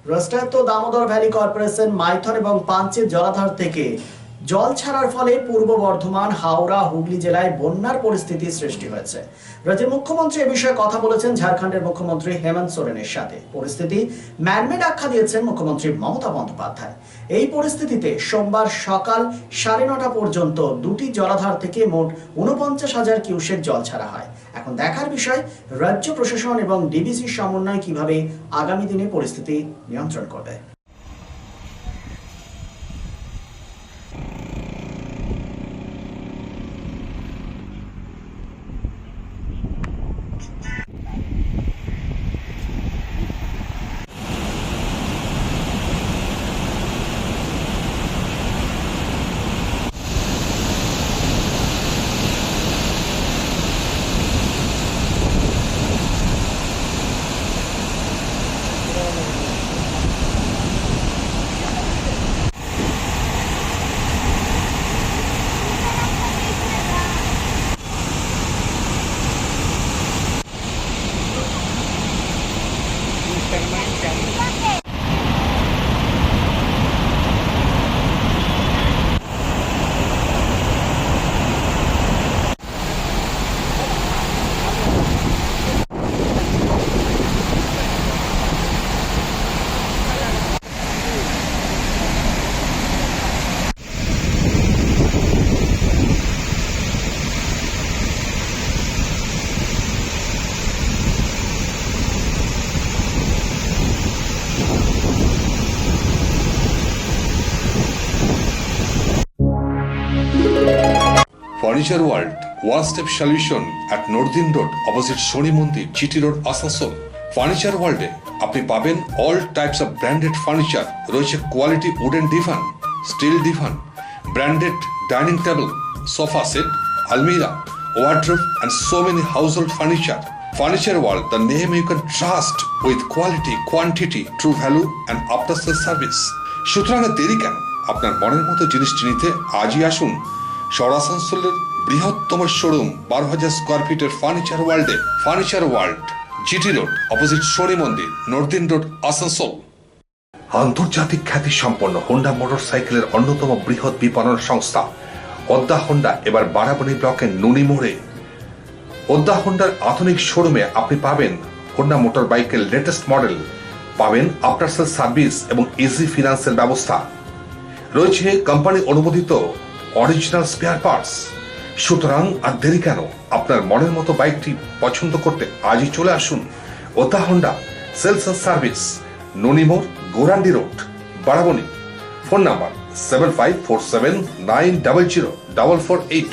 রাষ্ট্রায়ত্ত Damodar valley corporation Maithon এবং পাঞ্চেত জলাধার থেকে জল ছাড়ার ফলে পূর্ব বর্ধমান, হাওড়া, হুগলি জেলায় বন্যার পরিস্থিতি সৃষ্টি হয়েছে। রাজ্যের মুখ্যমন্ত্রী এ বিষয়ে কথা বলেছেন ঝাড়খণ্ডের মুখ্যমন্ত্রী হেমন্ত সোরেনের সাথে। পরিস্থিতি ম্যানমেড আখ্যা দিয়েছেন মুখ্যমন্ত্রী মমতা বন্দ্যোপাধ্যায়। এই পরিস্থিতিতে সোমবার সকাল 9:30 পর্যন্ত দুটি জলাধার থেকে মোট 49,000 কিউসেক জল ছাড়া হয়। এখন দেখার বিষয় রাজ্য প্রশাসন এবং ডিবিসির সমন্বয় কিভাবে আগামী দিনে পরিস্থিতি নিয়ন্ত্রণ করবে। Furniture World, one-step solution at Nordin Road, opposite Shoni Mandir, GT Road, Asansol. Furniture World আপনি পাবেন all types of branded furniture, রয়েছে quality wooden divan, steel divan, branded dining table, sofa set, almirah, wardrobe and so many household furniture. Furniture World, the name you can trust with quality, quantity, true value and after sales service. সুতরাং দেরি কেন? আপনার মনের মতো জিনিসটি নিতে আজই আসুন আসানসোলের বৃহত্তম শোরুম 12,000 স্কোয়ার ফিটের ফার্নিচার ওয়ার্ল্ডে। Furniture world, GT road, opposite Shani Mandir, নর্দিন রোড, আসানসোল। আন্তর্জাতিক খ্যাতি সম্পন্ন হোন্ডা মোটরসাইকেলের অন্যতম বৃহৎ বিপণন সংস্থা ওদ্দা হোন্ডা এবার বারাবণী ব্লকের নুনি মোড়ে। ওদ্দা হোন্ডার আধুনিক শোরুমে আপনি পাবেন হোন্ডা মোটর বাইকের লেটেস্ট মডেল, পাবেন আফটার সেল সার্ভিস এবং ইজি ফিনান্সের ব্যবস্থা, রয়েছে কোম্পানি অনুমোদিত অরিজিনাল স্পেয়ার পার্টস। সুতরাং আর দেরি কেন? আপনার মনের মতো বাইকটি পছন্দ করতে আজই চলে আসুন ওদ্দা হোন্ডা সেলস এন্ড সার্ভিস, ননিমোড়, Gourandi road, Barabani. Phone number 7547900448।